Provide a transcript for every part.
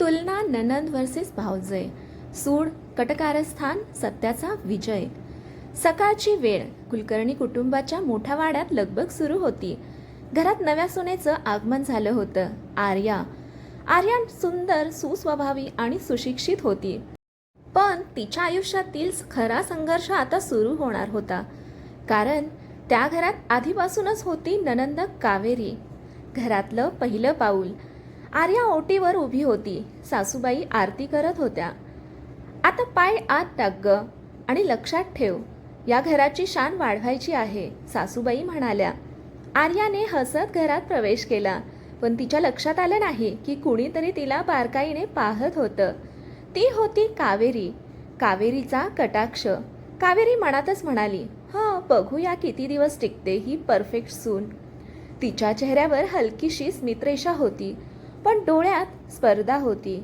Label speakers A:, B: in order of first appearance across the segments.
A: तुलना ननंद वर्सेस भावजय. सूड कटकारस्थान सत्याचा विजय. सकाळची वेळ. कुलकर्णी कुटुंबाच्या मोठ्या वाड्यात लगबग सुरू होती. घरात नव्या सुनेचं आगमन झालं होतं. आर्या सुंदर, सुस्वभावी आणि सुशिक्षित होती. पण तिच्या आयुष्यातील खरा संघर्ष आता सुरू होणार होता. कारण त्या घरात आधीपासूनच होती ननंद कावेरी. घरातलं पहिलं पाऊल. आर्या ओटीवर उभी होती. सासूबाई आरती करत होत्या. आता पाय आत टाक ग आणि लक्षात ठेव, या घराची शान वाढवायची आहे, सासूबाई म्हणाल्या. आर्याने हसत घरात प्रवेश केला. पण तिच्या लक्षात आलं नाही की कुणीतरी तिला बारकाईने पाहत होतं. ती होती कावेरी. कावेरीचा कटाक्ष. कावेरी मनातच म्हणाली, बघूया किती दिवस टिकते ही परफेक्ट सून. तिच्या चेहऱ्यावर हलकीशी स्मितरेषा होती, पण डोळ्यात स्पर्धा होती.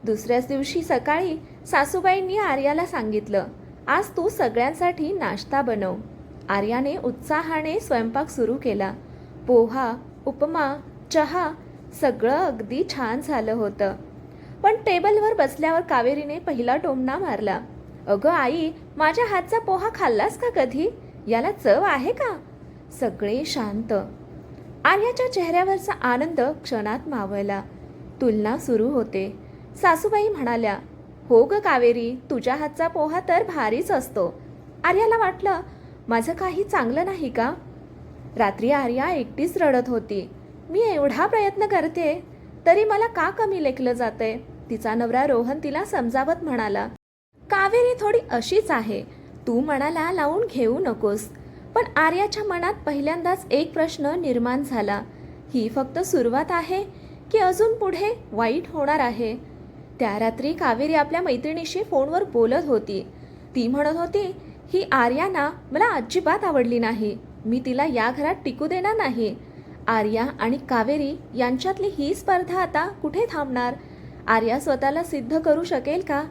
A: दुसऱ्याच दिवशी सकाळी सासूबाईंनी आर्याला सांगितलं, आज तू सगळ्यांसाठी नाश्ता बनव. आर्याने उत्साहाने स्वयंपाक सुरू केला. पोहा, उपमा, चहा सगळं अगदी छान झालं होतं. पण टेबलवर बसल्यावर कावेरीने पहिला टोमणा मारला. अगं आई, माझ्या हातचा पोहा खाल्लास का कधी? याला चव आहे का? सगळे शांत. आर्याच्या चेहऱ्यावरचा आनंद क्षणात मावळला. तुलना सुरू होते. सासूबाई म्हणाल्या, हो ग कावेरी, तुझ्या हातचा पोहा तर भारीच असतो. आर्याला वाटलं, माझं काही चांगलं नाही का? रात्री आर्या एकटीच रडत होती. मी एवढा प्रयत्न करते तरी मला का कमी लेखलं जातंय? तिचा नवरा रोहन तिला समजावत म्हणाला, कावेरी थोडी अशीच आहे, तू मनाला लावून घेऊ नकोस. पण आर्याच्या मनात पहिल्यांदाच एक प्रश्न निर्माण झाला, ही फक्त सुरुवात आहे की अजून पुढे वाईट होणार आहे? त्या रात्री कावेरी आपल्या मैत्रिणीशी फोनवर बोलत होती. ती म्हणत होती, ही आर्या ना मला अजिबात आवडली नाही. मी तिला या घरात टिकू देणार नाही. आर्या आणि कावेरी यांच्यातली ही स्पर्धा आता कुठे थांबणार? आर्या स्वतःला सिद्ध करू शकेल का?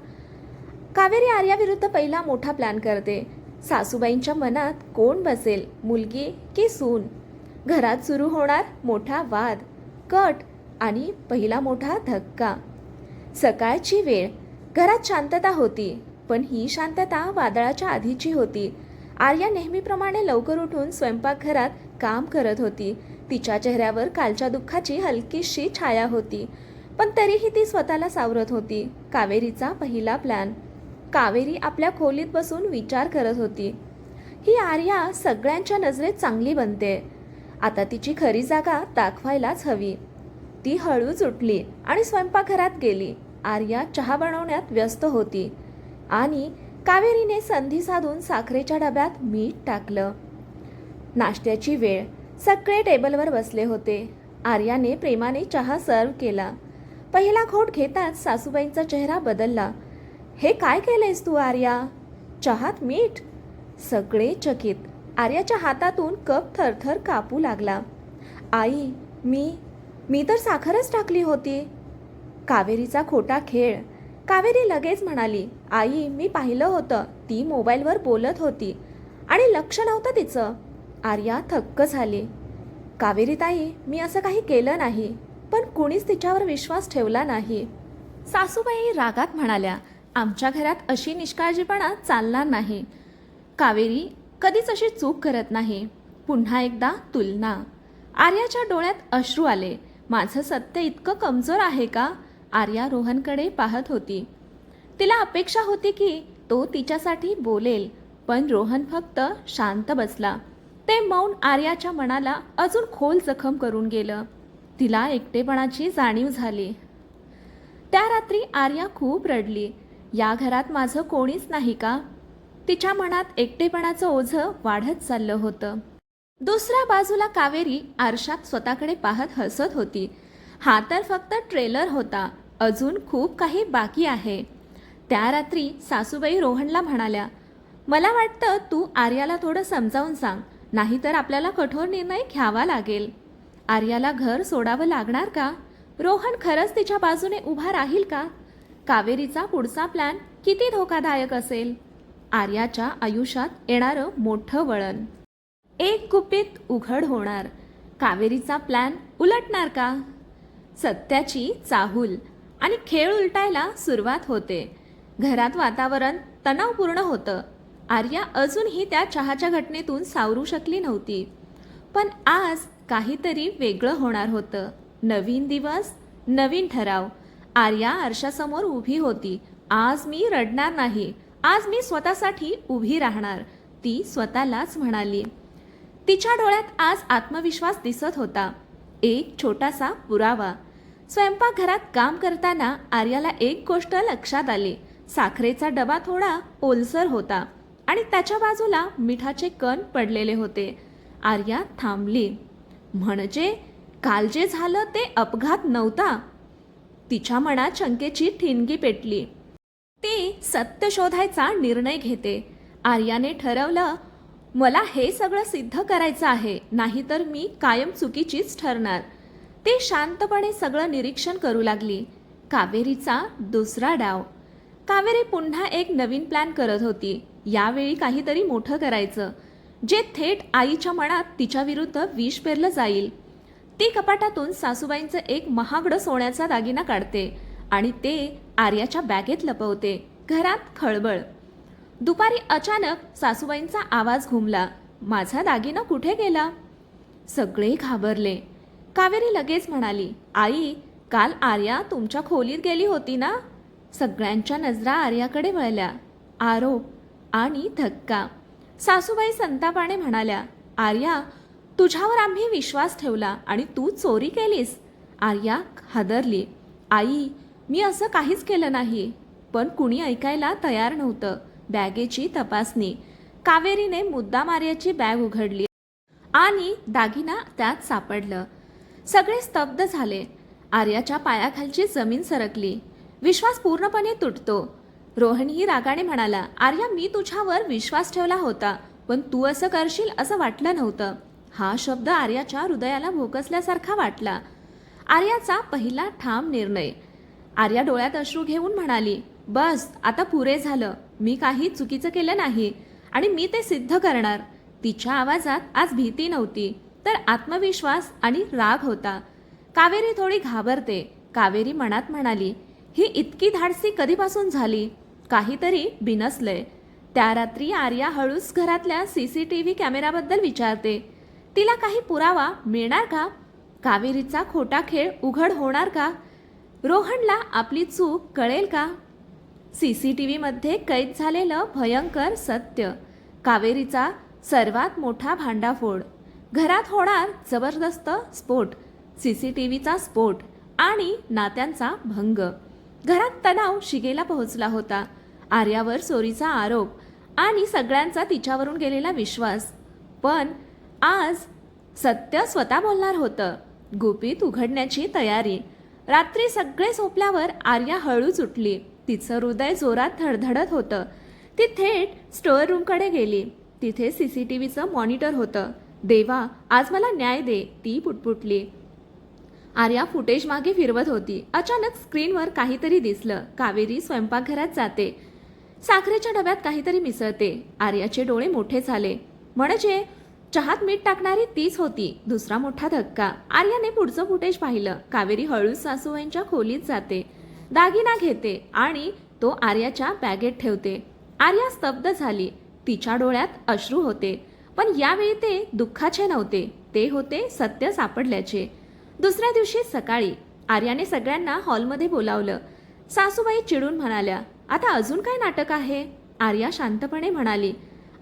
A: कावेरी आर्याविरुद्ध पहिला मोठा प्लॅन करते. सासूबाईंच्या मनात कोण बसेल, मुलगी की सून? घरात सुरू होणार मोठा वाद, कट आणि पहिला मोठा धक्का. सकाळची वेळ. घरात शांतता होती, पण ही शांतता वादळाच्या आधीची होती. आर्या नेहमीप्रमाणे लवकर उठून स्वयंपाकघरात काम करत होती. तिच्या चेहऱ्यावर कालच्या दुःखाची हलकीशी छाया होती, पण तरीही ती स्वतःला सावरत होती. कावेरीचा पहिला प्लॅन. कावेरी आपल्या खोलीत बसून विचार करत होती, ही आर्या सगळ्यांच्या नजरेत चांगली बनते. आता तिची खरी जागा दाखवायलाच हवी. ती हळूच उठली आणि स्वयंपाकघरात गेली. आर्या चहा बनवण्यात व्यस्त होती आणि कावेरीने संधी साधून साखरेच्या डब्यात मीठ टाकलं. नाश्त्याची वेळ. सगळे टेबलवर बसले होते. आर्याने प्रेमाने चहा सर्व केला. पहिला घोट घेताच सासूबाईंचा चेहरा बदलला. हे काय केलेस तू आर्या? चहात मीठ? सगळे चकित. आर्याच्या हातातून कप थरथर कापू लागला. आई, मी तर साखरच टाकली होती. कावेरीचा खोटा खेळ. कावेरी लगेच म्हणाली, आई, मी पाहिलं होतं, ती मोबाईलवर बोलत होती आणि लक्ष नव्हतं तिचं. आर्या थक्क झाली. कावेरी ताई, मी असं काही केलं नाही, पण कुणीच तिच्यावर विश्वास ठेवला नाही. सासूबाई रागात म्हणाल्या, आमच्या घरात अशी निष्काळजीपणा चालणार नाही. कावेरी कधीच अशी चूक करत नाही. पुन्हा एकदा तुलना. आर्याच्या डोळ्यात अश्रू आले. माझं सत्य इतकं कमजोर आहे का? आर्या रोहनकडे पाहत होती. तिला अपेक्षा होती की तो तिच्यासाठी बोलेल, पण रोहन फक्त शांत बसला. ते मौन आर्याच्या मनाला अजून खोल जखम करून गेलं. तिला एकटेपणाची जाणीव झाली. त्या रात्री आर्या खूप रडली. या घरात माझं कोणीच नाही का? तिच्या मनात एकटेपणाचं ओझं वाढत चाललं होतं. दुसऱ्या बाजूला कावेरी आरशात स्वतःकडे पाहत हसत होती. हा तर फक्त ट्रेलर होता, अजून खूप काही बाकी आहे. त्या रात्री सासूबाई रोहनला म्हणाल्या, मला वाटतं तू आर्याला थोडं समजावून सांग, नाहीतर आपल्याला कठोर निर्णय घ्यावा लागेल. आर्याला घर सोडावं लागणार का? रोहन खरंच तिच्या बाजूने उभा राहील का? कावेरीचा पुढचा प्लॅन किती धोकादायक असेल? आर्याच्या आयुष्यात येणारं मोठं वळण. एक गुपित उघड होणार. कावेरीचा प्लॅन उलटणार का? सत्याची चाहूल. आणि खेळ उलटायला सुरुवात होते. घरात वातावरण तणावपूर्ण होतं. आर्या अजूनही त्या चहाच्या घटनेतून सावरू शकली नव्हती. पण आज काहीतरी वेगळं होणार होतं. नवीन दिवस, नवीन ठराव. आर्या आरशासमोर उभी होती. आज मी रडणार नाही, आज मी स्वतःसाठी उभी राहणार, ती स्वतःलाच म्हणाली. तिच्या डोळ्यात आज आत्मविश्वास दिसत होता. एक छोटासा पुरावा. स्वयंपाकघरात काम करताना आर्याला एक गोष्ट लक्षात आली. साखरेचा डबा थोडा ओलसर होता आणि त्याच्या बाजूला मिठाचे कण पडलेले होते. आर्या थांबली. म्हणजे काल जे झालं ते अपघात नव्हता. तिच्या मनात शंकेची ठिणगी पेटली. ती सत्य शोधायचा निर्णय घेते. आर्याने ठरवलं, मला हे सगळं सिद्ध करायचं आहे, नाहीतर मी कायम चुकीचीच ठरणार. ती शांतपणे सगळं निरीक्षण करू लागली. कावेरीचा दुसरा डाव. कावेरी पुन्हा एक नवीन प्लॅन करत होती. यावेळी काहीतरी मोठं करायचं, जे थेट आईच्या मनात तिच्या विरुद्ध विष पेरलं जाईल. ती कपाटातून सासूबाईंचं एक महागडं सोन्याचा दागिना काढते आणि ते आर्याच्या बॅगेत लपवते. घरात खळबळ. दुपारी अचानक सासूबाईंचा आवाज घुमला. माझा दागिना कुठे गेला? सगळे घाबरले. कावेरी लगेच म्हणाली, आई, काल आर्या तुमच्या खोलीत गेली होती ना? सगळ्यांच्या नजरा आर्याकडे वळल्या. आरोप आणि धक्का. सासूबाई संतापाने म्हणाल्या, आर्या, तुझ्यावर आम्ही विश्वास ठेवला आणि तू चोरी केलीस. आर्या हादरली. आई, मी असं काहीच केलं नाही. पण कुणी ऐकायला तयार नव्हतं. बॅगेची तपासणी. कावेरीने मुद्दाम आर्याची बॅग उघडली आणि दागिना त्यात सापडलं. सगळे स्तब्ध झाले. आर्याच्या पायाखालची जमीन सरकली. विश्वास पूर्णपणे तुटतो. रोहनही रागाने म्हणाला, आर्या, मी तुझ्यावर विश्वास ठेवला होता, पण तू असं करशील असं वाटलं नव्हतं. हा शब्द आर्याच्या हृदयाला भोकसल्यासारखा वाटला. आर्याचा पहिला ठाम निर्णय. आर्या डोळ्यात अश्रू घेऊन म्हणाली, बस, आता पुरे झालं. मी काही चुकीचं केलं नाही आणि मी ते सिद्ध करणार. तिच्या आवाजात आज भीती नव्हती, तर आत्मविश्वास आणि राग होता. कावेरी थोडी घाबरते. कावेरी मनात म्हणाली, ही इतकी धाडसी कधीपासून झाली? काहीतरी बिनसलंय. त्या रात्री आर्या हळूच घरातल्या CCTV कॅमेराबद्दल विचारते. तिला काही पुरावा मिळणार का? कावेरीचा खोटा खेळ उघड होणार का? रोहनला आपली चूक कळेल का? CCTVमध्ये कैद झालेलं भयंकर सत्य. कावेरीचा सर्वात मोठा भांडाफोड. घरात होणार जबरदस्त स्फोट. CCTVचा स्फोट आणि नात्यांचा भंग. घरात तणाव शिगेला पोहोचला होता. आर्यावर चोरीचा आरोप आणि सगळ्यांचा तिच्यावरून गेलेला विश्वास. पण आज सत्य स्वतः बोलणार होतं. गुपित उघडण्याची तयारी. रात्री सगळे झोपल्यावर आर्या हळूच उठली. तिचं हृदय जोरात धडधडत होतं. ती थेट स्टोअर रूमकडे गेली. तिथे CCTVचं मॉनिटर होतं. देवा, आज मला न्याय दे, ती पुटपुटली. आर्या फुटेज मागे फिरवत होती. अचानक स्क्रीनवर काहीतरी दिसलं. कावेरी स्वयंपाकघरात जाते. साखरेच्या डब्यात काहीतरी मिसळते. आर्याचे डोळे मोठे झाले. म्हणजे चहात मीठ टाकणारी तीच होती. दुसरा मोठा धक्का. आर्याने पुढचं फुटेज पाहिलं. कावेरी हळूच सासूबाईंच्या खोलीत जाते. दागिना घेते आणि तो आर्याच्या बॅगेत ठेवते. आर्या स्तब्ध झाली. तिच्या डोळ्यात अश्रू होते. पण यावेळी ते दुःखाचे नव्हते, ते होते सत्य सापडल्याचे. दुसऱ्या दिवशी सकाळी आर्याने सगळ्यांना हॉलमध्ये बोलावलं. सासूबाई चिडून म्हणाल्या, आता अजून काय नाटक आहे? आर्या शांतपणे म्हणाली,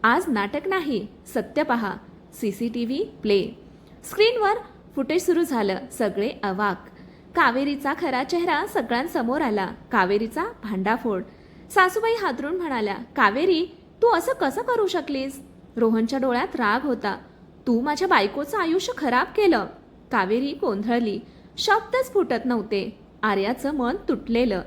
A: आज नाटक नाही, सत्य पहा. CCTV play. स्क्रीनवर फुटेज सुरू झालं. सगळे अवाक. कावेरीचा खरा चेहरा सगळ्यांसमोर आला. कावेरीचा भांडाफोड. सासूबाई हादरून म्हणाल्या, कावेरी, तू असं कसं करू शकलीस? रोहनच्या डोळ्यात राग होता. तू माझ्या बायकोचं आयुष्य खराब केलं. कावेरी गोंधळली. शब्दच फुटत नव्हते. आर्याचं मन तुटलेलं.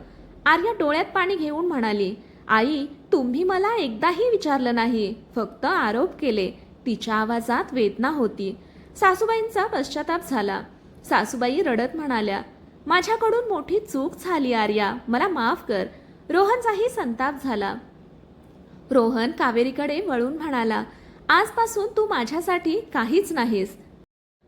A: आर्या डोळ्यात पाणी घेऊन म्हणाली, आई, तुम्ही मला एकदाही विचारलं नाही, फक्त आरोप केले. तिच्या आवाजात वेदना होती. सासूबाईंचा पश्चाताप झाला. सासूबाई रडत म्हणाल्या, माझ्याकडून मोठी चूक झाली आर्या, मला माफ कर. रोहनचाही संताप झाला. रोहन कावेरीकडे वळून म्हणाला, आजपासून तू माझ्यासाठी काहीच नाहीस.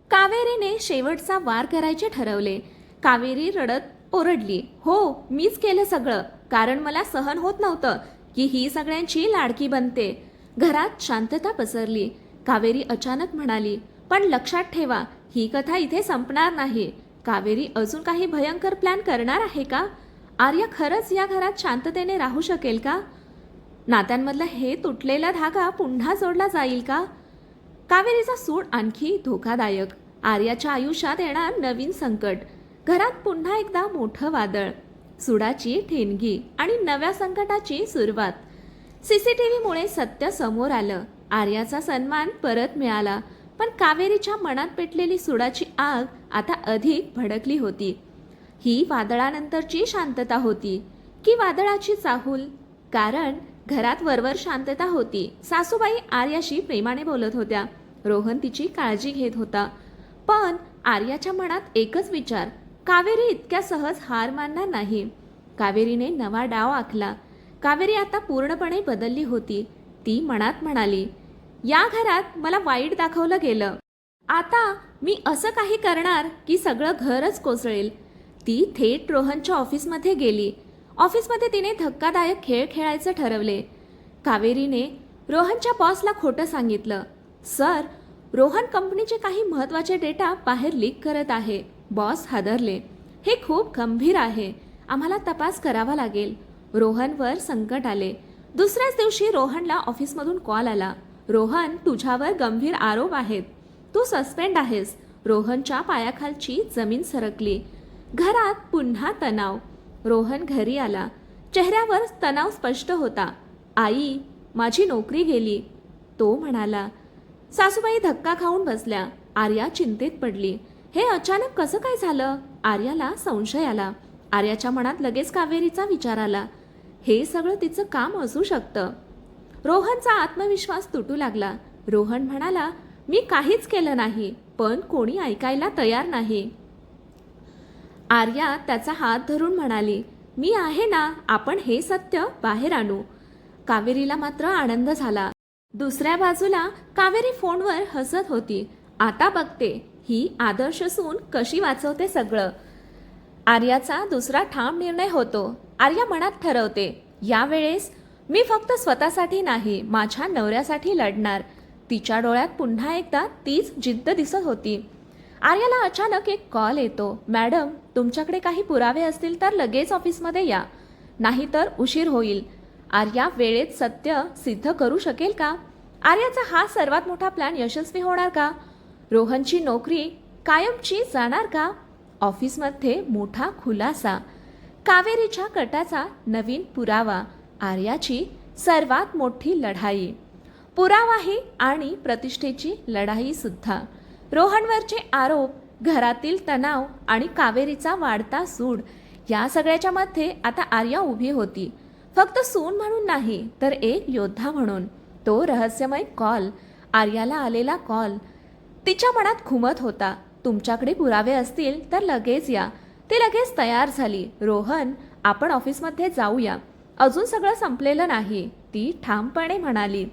A: कावेरीने शेवटचा वार करायचे ठरवले. कावेरी रडत ओरडली, हो मीच केलं सगळं, कारण मला सहन होत नव्हतं की ही सगळ्यांची लाडकी बनते. घरात शांतता पसरली. कावेरी अचानक म्हणाली, पण लक्षात ठेवा, ही कथा इथे संपणार नाही. कावेरी अजून काही भयंकर प्लॅन करणार आहे का? आर्या खरंच या घरात शांततेने राहू शकेल का? नात्यांमधला हे तुटलेला धागा पुन्हा जोडला जाईल का? कावेरीचा सूड आणखी धोकादायक. आर्याच्या आयुष्यात येणार नवीन संकट. घरात पुन्हा एकदा मोठं वादळ, सुडाची ठिणगी आणि नव्या संकटाची सुरुवात. सीसीटीव्हीमुळे सत्य समोर आलं. आर्याचा सन्मान परत मिळाला, पण कावेरीच्या मनात पेटलेली सुडाची आग आता अधिक भडकली होती. ही वादळानंतरची शांतता होती की वादळाची चाहूल? कारण घरात वरवर शांतता होती. सासूबाई आर्याशी प्रेमाने बोलत होत्या. रोहन तिची काळजी घेत होता. पण आर्याच्या मनात एकच विचार, कावेरी इतक्या सहज हार मानणार नाही. कावेरीने नवा डाव आखला. कावेरी आता पूर्णपणे बदलली होती. ती मनात म्हणाली, या घरात मला वाईट दाखवलं गेलं. आता मी असं काही करणार की सगळं घरच कोसळेल. ती थेट रोहनच्या ऑफिसमध्ये गेली. ऑफिसमध्ये तिने धक्कादायक खेळ खेळायचं ठरवले. कावेरीने रोहनच्या बॉसला खोटं सांगितलं. सर, रोहन कंपनीचे काही महत्त्वाचे डेटा बाहेर लीक करत आहे. बॉस हादरले. हे खूप गंभीर आहे. आम्हाला तपास करावा लागेल. रोहनवर संकट आले. दुसऱ्याच दिवशी रोहनला ऑफिसमधून कॉल आला. रोहन, तुझ्यावर गंभीर आरोप आहेत. तू सस्पेंड आहेस. रोहनच्या पायाखालची जमीन सरकली. घरात पुन्हा तणाव. रोहन घरी आला. चेहऱ्यावर तणाव स्पष्ट होता. आई, माझी नोकरी गेली, तो म्हणाला. सासूबाई धक्का खाऊन बसल्या. आर्या चिंतेत पडली. हे अचानक कसं काय झालं? आर्याला संशय आला. आर्याच्या मनात लगेच कावेरीचा विचार आला. हे सगळं तिचं काम असू शकतं. रोहनचा आत्मविश्वास तुटू लागला. रोहन म्हणाला, मी काहीच केलं नाही, पण कोणी ऐकायला तयार नाही. आर्या त्याचा हात धरून म्हणाली, मी आहे ना, आपण हे सत्य बाहेर आणू. कावेरीला मात्र आनंद झाला. दुसऱ्या बाजूला कावेरी फोनवर हसत होती. आता बघते ही आदर्श सून कशी वाचवते सगळं. आर्याचा दुसरा ठाम निर्णय होतो. आर्या मनात ठरवते, यावेळेस मी फक्त स्वतःसाठी नाही, माझ्या नवऱ्यासाठी लढणार. तिच्या डोळ्यात पुन्हा एकदा तीच जिद्द दिसत होती. आर्याला अचानक एक कॉल येतो. मॅडम, तुमच्याकडे काही पुरावे असतील तर लगेच ऑफिसमध्ये या, नाहीतर उशीर होईल. आर्या वेळेत सत्य सिद्ध करू शकेल का? आर्याचा हा सर्वात मोठा प्लॅन यशस्वी होणार का? रोहनची नोकरी कायमची जाणार का? ऑफिसमध्ये मोठा खुलासा. कावेरीच्या कटाचा नवीन पुरावा. आर्याची सर्वात मोठी लढाई. पुरावाही आणि प्रतिष्ठेची लढाई सुद्धा. रोहनवरचे आरोप, घरातील तणाव आणि कावेरीचा वाढता सूड, या सगळ्याच्या मध्ये आता आर्या उभी होती. फक्त सून म्हणून नाही, तर एक योद्धा म्हणून. तो रहस्यमय कॉल, आर्याला आलेला कॉल तिच्या मनात घुमत होता. तुमच्याकडे पुरावे असतील तर लगेच या. ती लगेच तयार झाली. रोहन, आपण ऑफिसमध्ये जाऊया, अजून सगळं संपलेलं नाही, ती ठामपणे म्हणाली.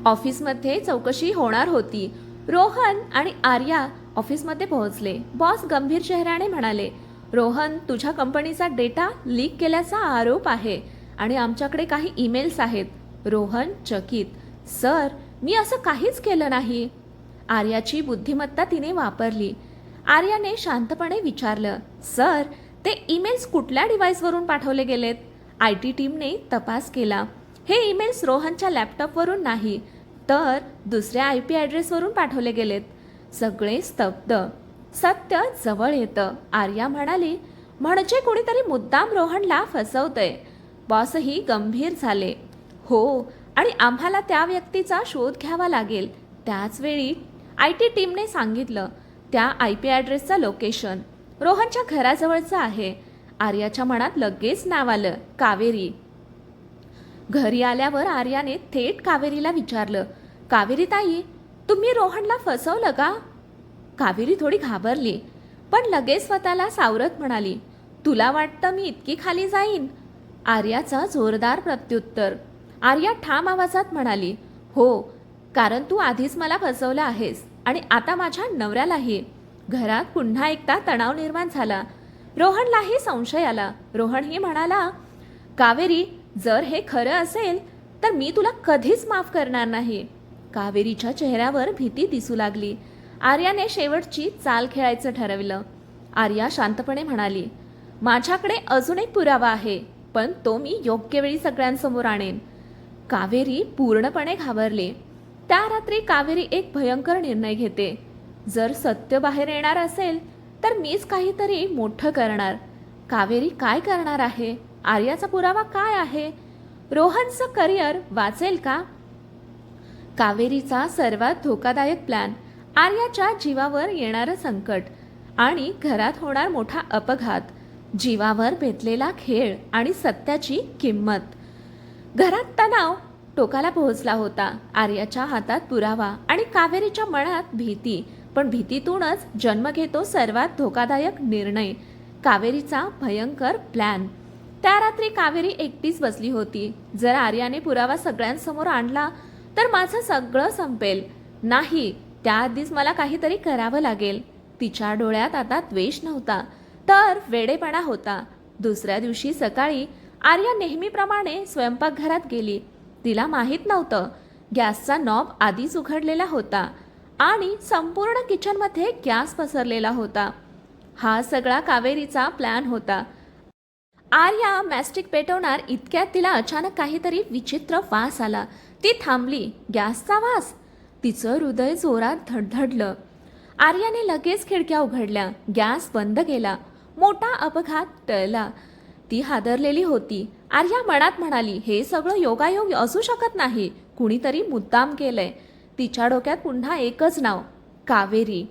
A: ऑफिसमध्ये चौकशी होणार होती. रोहन आणि आर्या ऑफिसमध्ये पोहोचले. बॉस गंभीर चेहऱ्याने म्हणाले, रोहन, तुझ्या कंपनीचा डेटा लीक केल्याचा आरोप आहे आणि आमच्याकडे काही ईमेल्स आहेत. रोहन चकित, सर, मी असं काहीच केलं नाही. आर्याची बुद्धिमत्ता तिने वापरली. आर्याने शांतपणे विचारलं, सर, ते ईमेल्स कुठल्या डिव्हाइसवरून पाठवले गेलेत? IT टीमने तपास केला. हे ईमेल्स रोहनच्या लॅपटॉपवरून नाही, तर दुसऱ्या IP ॲड्रेसवरून पाठवले गेलेत. सगळे स्तब्ध. सत्य जवळ येतं. आर्या म्हणाली, म्हणजे कोणीतरी मुद्दाम रोहनला फसवतंय. बॉसही गंभीर झाले. हो, आणि आम्हाला त्या व्यक्तीचा शोध घ्यावा लागेल. त्याच वेळी IT टीमने सांगितलं, त्या IP ॲड्रेसचं लोकेशन रोहनच्या घराजवळचं आहे. आर्याच्या मनात लगेच नाव आलं, कावेरी. घरी आल्यावर आर्याने थेट कावेरीला विचारलं, कावेरी ताई, तुम्ही रोहनला फसवलं का? कावेरी थोडी घाबरली, पण लगेच स्वतःला सावरत म्हणाली, तुला वाटतं मी इतकी खाली जाईन? आर्याचा जोरदार प्रत्युत्तर. आर्या ठाम आवाजात म्हणाली, हो, कारण तू आधीच मला फसवलं आहेस आणि आता माझ्या नवऱ्यालाही. घरात पुन्हा एकदा तणाव निर्माण झाला. रोहनलाही संशय आला. रोहनही म्हणाला, कावेरी, जर हे खरं असेल तर मी तुला कधीच माफ करणार नाही. कावेरीच्या चेहऱ्यावर भीती दिसू लागली. आर्याने शेवटची चाल खेळायचं ठरवलं. आर्या शांतपणे म्हणाली, माझ्याकडे अजून एक पुरावा आहे, पण तो मी योग्य वेळी सगळ्यांसमोर आणेन. कावेरी पूर्णपणे घाबरली. त्या रात्री कावेरी एक भयंकर निर्णय घेते. जर सत्य बाहेर येणार असेल तर मीच काहीतरी मोठं करणार. कावेरी काय करणार आहे? आर्याचा पुरावा काय आहे? रोहनचं करिअर वाचेल का? कावेरीचा सर्वात धोकादायक प्लॅन, आर्याच्या जीवावर येणारं संकट आणि घरात होणार मोठा अपघात, जीवावर बेतलेला खेळ आणि सत्याची किंमत. घरात तणाव टोकाला पोहोचला होता. आर्याच्या हातात पुरावा आणि कावेरीच्या मनात भीती, पण भीतीतूनच जन्म घेतो सर्वात धोकादायक निर्णय, कावेरीचा भयंकर प्लॅन. त्या रात्री कावेरी एकटीच बसली होती. जर आर्याने पुरावा सगळ्यांसमोर आणला तर माझं सगळं संपेल. नाही, त्याआधीच मला काहीतरी करावं लागेल. तिच्या डोळ्यात आता द्वेष नव्हता, तर वेडेपणा होता. दुसऱ्या दिवशी सकाळी आर्या नेहमीप्रमाणे स्वयंपाकघरात गेली. तिला माहीत नव्हतं गॅसचा नॉब आधीच उघडलेला होता आणि संपूर्ण किचनमध्ये गॅस पसरलेला होता. हा सगळा कावेरीचा प्लॅन होता. आर्या मॅस्टिक पेटवणार इतक्यात तिला अचानक काहीतरी विचित्र वास आला. ती थांबली. गॅसचा वास. तिचं हृदय जोरात धडधडलं. आर्याने लगेच खिडक्या उघडल्या. गॅस बंद केला. मोठा अपघात टळला. ती हादरलेली होती. आर्या मनात म्हणाली, हे सगळं योगायोग असू शकत नाही. कुणीतरी मुद्दाम केलंय. तिच्या डोक्यात पुन्हा एकच नाव, कावेरी.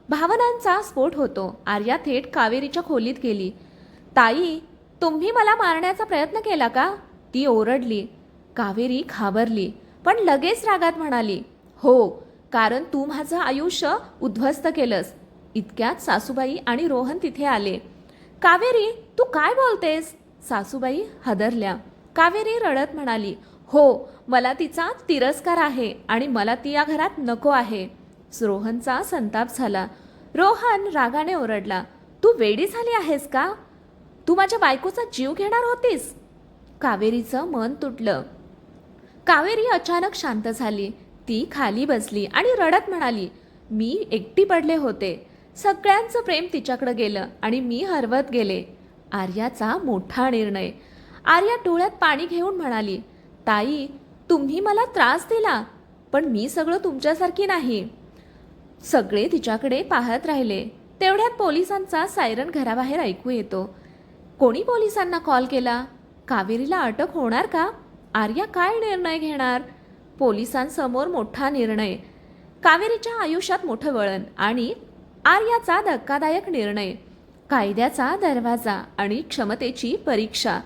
A: भावनांचा स्फोट होतो. आर्या थेट कावेरीच्या खोलीत गेली. ताई, तुम्ही मला मारण्याचा प्रयत्न केला का? ती ओरडली. कावेरी घाबरली, पण लगेच रागात म्हणाली, हो, कारण तू माझं आयुष्य उद्ध्वस्त केलंस. इतक्यात सासूबाई आणि रोहन तिथे आले. कावेरी, तू काय बोलतेस? सासूबाई हादरल्या. कावेरी रडत म्हणाली, हो, मला तिचा तिरस्कार आहे आणि मला ती या घरात नको आहे. रोहनचा संताप झाला. रोहन रागाने ओरडला, तू वेडी झाली आहेस का? तू माझ्या बायकोचा जीव घेणार होतीस? कावेरीचं मन तुटलं. कावेरी अचानक शांत झाली. ती खाली बसली आणि रडत म्हणाली, मी एकटी पडले होते. सगळ्यांचं प्रेम तिच्याकडे गेलं आणि मी हरवत गेले. आर्याचा मोठा निर्णय. आर्या डोळ्यात पाणी घेऊन म्हणाली, ताई, तुम्ही मला त्रास दिला, पण मी सगळं तुमच्यासारखी नाही. सगळे तिच्याकडे पाहत राहिले. तेवढ्यात पोलिसांचा सायरन घराबाहेर ऐकू येतो. कोणी पोलिसांना कॉल केला? कावेरीला अटक होणार का? आर्या काय निर्णय घेणार? पोलिसांसमोर मोठा निर्णय, कावेरीच्या आयुष्यात मोठं वळण आणि आर्याचा धक्कादायक निर्णय, कायद्याचा दरवाजा आणि क्षमतेची परीक्षा.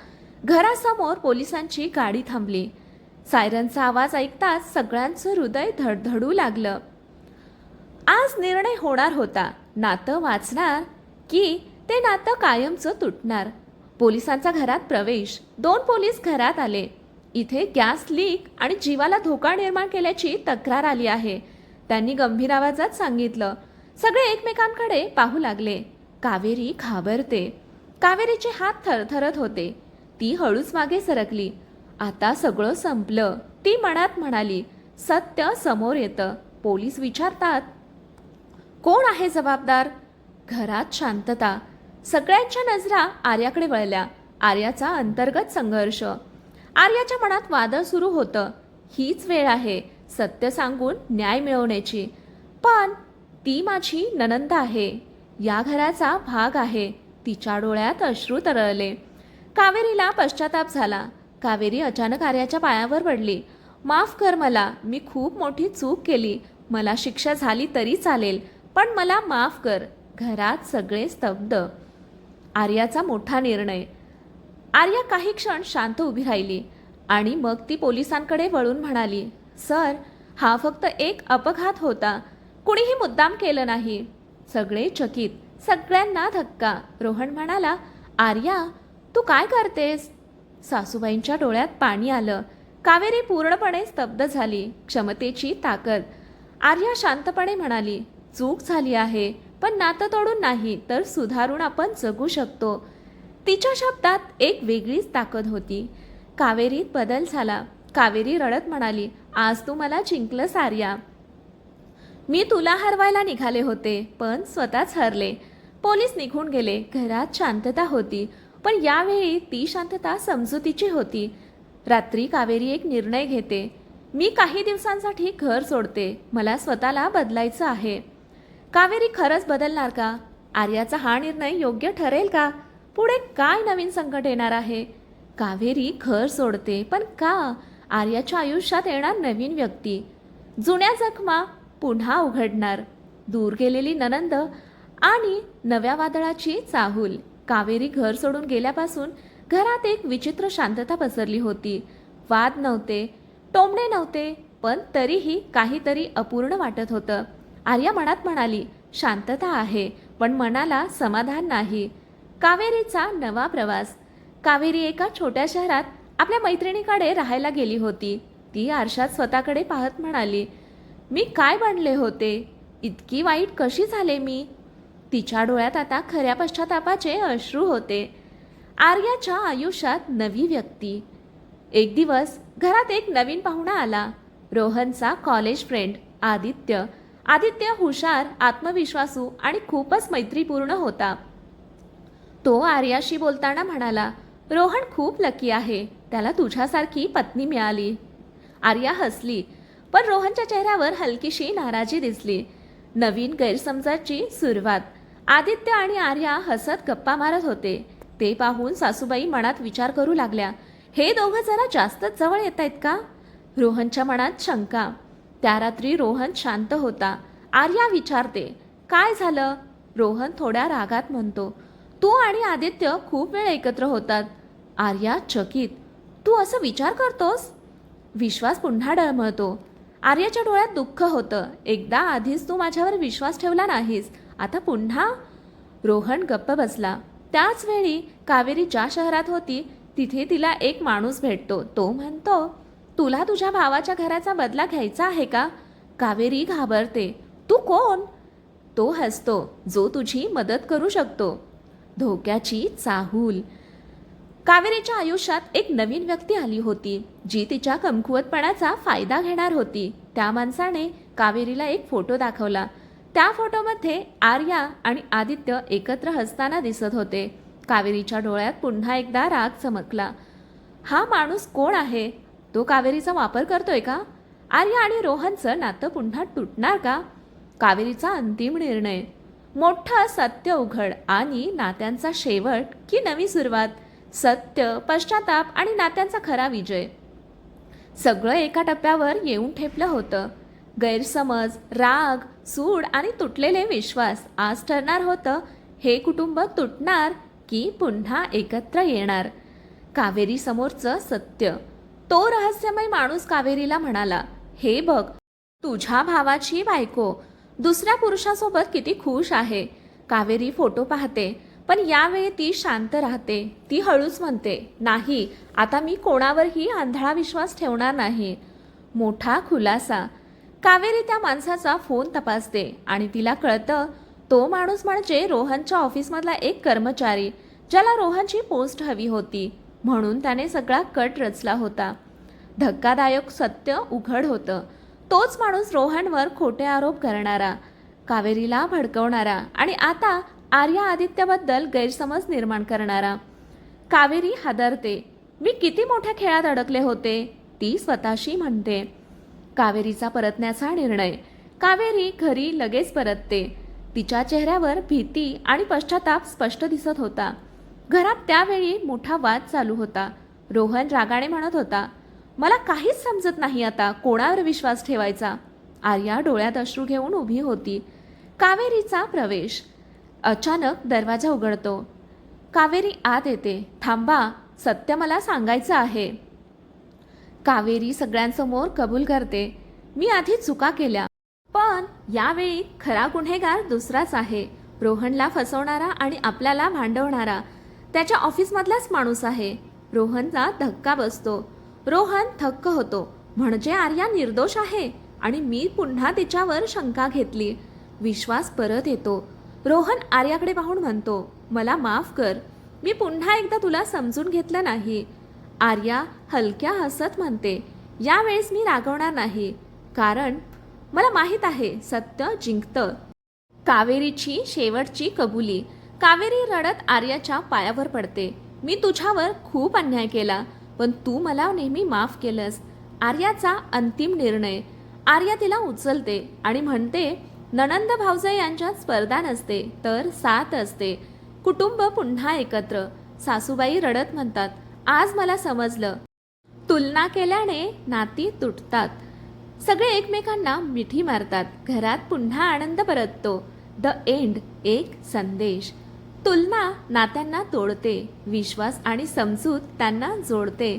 A: घरासमोर पोलिसांची गाडी थांबली. सायरनचा आवाज ऐकताच सगळ्यांचं हृदय धडधडू लागलं. आज निर्णय होणार होता. नातं वाचणार की ते नातं कायमचं तुटणार. पोलिसांचा घरात प्रवेश. 2 पोलीस घरात आले. इथे गॅस लीक आणि जीवाला धोका निर्माण केल्याची तक्रार आली आहे, त्यांनी गंभीर आवाजात सांगितलं. सगळे एकमेकांकडे पाहू लागले. कावेरी घाबरते. कावेरीचे हात थरथरत होते. ती हळूच मागे सरकली. आता सगळं संपलं, ती मनात म्हणाली. सत्य समोर येतं. पोलीस विचारतात, कोण आहे जबाबदार? घरात शांतता. सगळ्यांच्या नजरा आर्याकडे वळल्या. आर्याचा अंतर्गत संघर्ष. आर्याच्या मनात वादळ सुरू होतं. हीच वेळ आहे सत्य सांगून न्याय मिळवण्याची. पण ती माझी नणंद आहे, या घराचा भाग आहे. तिच्या डोळ्यात अश्रू तरळले. कावेरीला पश्चाताप झाला. कावेरी अचानक आर्याच्या पायावर पडली. माफ कर मला, मी खूप मोठी चूक केली. मला शिक्षा झाली तरी चालेल, पण मला माफ कर. घरात सगळे स्तब्ध. आर्याचा मोठा निर्णय. आर्या काही क्षण शांत उभी राहिली आणि मग ती पोलिसांकडे वळून म्हणाली, सर, हा फक्त एक अपघात होता. कुणीही मुद्दाम केलं नाही. सगळे चकित. सगळ्यांना धक्का. रोहन म्हणाला, आर्या, तू काय करतेस? सासूबाईंच्या डोळ्यात पाणी आलं. कावेरी पूर्णपणे स्तब्ध झाली. क्षमतेची ताकद. आर्या शांतपणे म्हणाली, चूक झाली आहे, पण नातं तोडून नाही तर सुधारून आपण जगू शकतो. तिच्या शब्दात एक वेगळीच ताकद होती. कावेरीत बदल झाला. कावेरी रडत म्हणाली, आज तू मला जिंकलंस आर्या. मी तुला हरवायला निघाले होते पण स्वतःच हरले. पोलीस निघून गेले. घरात शांतता होती, पण यावेळी ती शांतता समजुतीची होती. रात्री कावेरी एक निर्णय घेते. मी काही दिवसांसाठी घर सोडते. मला स्वतःला बदलायचं आहे. कावेरी खरंच बदलणार का? आर्याचा हा निर्णय योग्य ठरेल का? पुढे काय नवीन संकट येणार आहे? कावेरी घर सोडते, पण का? आर्याच्या आयुष्यात येणार नवीन व्यक्ती, जुन्या जखमा पुन्हा उघडणार, दूर गेलेली ननंद आणि नव्या वादळाची चाहूल. कावेरी घर सोडून गेल्यापासून घरात एक विचित्र शांतता पसरली होती. वाद नव्हते, टोमणे नव्हते, पण तरीही काहीतरी अपूर्ण वाटत होतं. आर्या मनात म्हणाली, शांतता आहे पण मनाला समाधान नाही. कावेरीचा नवा प्रवास. कावेरी एका छोट्या शहरात आपल्या मैत्रिणीकडे राहायला गेली होती. ती आरशात स्वतःकडे पाहत म्हणाली, मी काय बनले होते? इतकी वाईट कशी झाले मी? तिच्या डोळ्यात आता खऱ्या पश्चातापाचे अश्रू होते. आर्याच्या आयुष्यात नवी व्यक्ती. एक दिवस घरात एक नवीन पाहुणा आला. रोहनचा कॉलेज फ्रेंड आदित्य. आदित्य हुशार, आत्मविश्वासू आणि खूपच मैत्रीपूर्ण होता. तो आर्याशी बोलताना म्हणाला, रोहन खूप लकी आहे, त्याला तुझ्यासारखी पत्नी मिळाली. आर्या हसली, पण रोहनच्या चेहऱ्यावर हलकीशी नाराजी दिसली. नवीन गैरसमजाची सुरुवात. आदित्य आणि आर्या हसत गप्पा मारत होते. ते पाहून सासूबाई मनात विचार करू लागल्या, हे दोघं जरा जास्तच जवळ येत आहेत का? रोहनच्या मनात शंका. त्या रात्री रोहन शांत होता. आर्या विचारते, काय झालं? रोहन थोड्या रागात म्हणतो, तू आणि आदित्य खूप वेळ एकत्र होतात. आर्या चकित, तू असं विचार करतोस? विश्वास पुन्हा डळमळतो. आर्याच्या डोळ्यात दुःख होतं. एकदा आधीच तू माझ्यावर विश्वास ठेवला नाहीस, आता पुन्हा? रोहन गप्प बसला. त्याच वेळी कावेरी ज्या शहरात होती तिथे तिला एक माणूस भेटतो. तो म्हणतो, तुला तुझ्या भावाच्या घराचा बदला घ्यायचा आहे का? कावेरी घाबरते. तू कोण? तो हसतो, जो तुझी मदत करू शकतो. धोक्याची चाहूल. कावेरीच्या आयुष्यात एक नवीन व्यक्ती आली होती, जी तिच्या कमकुवतपणाचा फायदा घेणार होती. त्या माणसाने कावेरीला एक फोटो दाखवला. त्या फोटोमध्ये आर्या आणि आदित्य एकत्र हसताना दिसत होते. कावेरीच्या डोळ्यात पुन्हा एकदा राग चमकला. हा माणूस कोण आहे? तो कावेरीचा वापर करतोय का? आर्या आणि रोहनचं नातं पुन्हा तुटणार का? कावेरीचा अंतिम निर्णय. मोठं सत्य उघड आणि नात्यांचा शेवट की नवी सुरुवात? सत्य, पश्चाताप आणि नात्यांचा खरा विजय. सगळं एका टप्प्यावर येऊन ठेपलं होतं. गैरसमज, राग, सूड आणि तुटलेले विश्वास. आज ठरणार होतं, हे कुटुंब तुटणार की पुन्हा एकत्र येणार. कावेरी समोरचं सत्य. तो रहस्यमय माणूस कावेरीला म्हणाला, हे बघ, तुझ्या भावाची बायको दुसऱ्या पुरुषासोबत किती खुश आहे. कावेरी फोटो पाहते, पण यावेळी ती शांत राहते. ती हळूच म्हणते, नाही, आता मी कोणावरही आंधळा विश्वास ठेवणार नाही. मोठा खुलासा. कावेरी त्या माणसाचा फोन तपासते आणि तिला कळतं, तो माणूस म्हणजे रोहनच्या ऑफिसमधला एक कर्मचारी, ज्याला रोहनची पोस्ट हवी होती, म्हणून त्याने सगळा कट रचला होता. धक्कादायक सत्य उघड होतं. तोच माणूस रोहनवर खोटे आरोप करणारा, कावेरीला भडकवणारा आणि आता आर्या आदित्यबद्दल गैरसमज निर्माण करणारा. कावेरी हादरते. मी किती मोठ्या खेळात अडकले होते, ती स्वतःशी म्हणते. कावेरीचा परतण्याचा निर्णय. कावेरी घरी लगेच परतते. तिच्या चेहऱ्यावर भीती आणि पश्चाताप स्पष्ट दिसत होता. घरात त्यावेळी मोठा वाद चालू होता. रोहन रागाने म्हणत होता, मला काहीच समजत नाही आता कोणावर विश्वास ठेवायचा. आर्या डोळ्यात अश्रू घेऊन उभी होती. कावेरीचा प्रवेश. अचानक दरवाजा उघडतो. कावेरी आत येते. थांबा, सत्य मला सांगायचं आहे. कावेरी सगळ्यांसमोर कबूल करते, मी आधी चुका केल्या, पण यावेळी खरा गुन्हेगार दुसराच आहे. रोहनला फसवणारा आणि आपल्याला भांडवणारा त्याच्या ऑफिसमधलाच माणूस आहे. रोहनला धक्का बसतो. रोहन थक्क होतो. म्हणजे आर्या निर्दोष आहे आणि मी पुन्हा तिच्यावर शंका घेतली. विश्वास परत येतो. रोहन आर्याकडे पाहून म्हणतो, मला माफ कर, मी पुन्हा एकदा तुला समजून घेतलं नाही. आर्या हलक्या हसत म्हणते, यावेळेस मी रागवणार नाही, कारण मला माहीत आहे सत्य जिंकतं. कावेरीची शेवटची कबुली. कावेरी रडत आर्याच्या पायावर पडते. मी तुझ्यावर खूप अन्याय केला, पण तू मला नेहमी माफ केलंस. आर्याचा अंतिम निर्णय. आर्या तिला उचलते आणि म्हणते, नणंद भावजाई यांच्यात स्पर्धा नसते तर साथ असते. कुटुंब पुन्हा एकत्र. सासूबाई रडत म्हणतात, आज मला समजलं, तुलना केल्याने नाती तुटतात. सगळे एकमेकांना मिठी मारतात. घरात पुन्हा आनंद परततो. The end. एक संदेश. तुलना नात्यांना तोडते, विश्वास आणि समजूत त्यांना जोडते.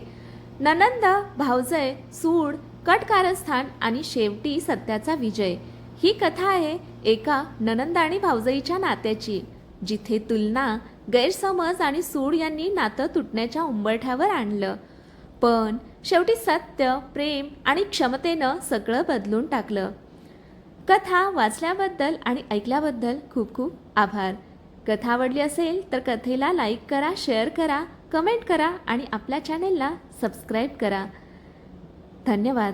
A: नणंद भावजय, सूड, कट कारस्थान आणि शेवटी सत्याचा विजय. ही कथा आहे एका नणंद आणि भावजईच्या नात्याची, जिथे तुलना, गैरसमज आणि सूड यांनी नातं तुटण्याच्या उंबरठ्यावर आणलं. पण शेवटी सत्य, प्रेम आणि क्षमतेनं सगळं बदलून टाकलं. कथा वाचल्याबद्दल आणि ऐकल्याबद्दल खूप खूप आभार. कथा आवडली असेल तर कथेला लाईक करा, शेअर करा, कमेंट करा आणि आपल्या चॅनेलला सबस्क्राईब करा. धन्यवाद.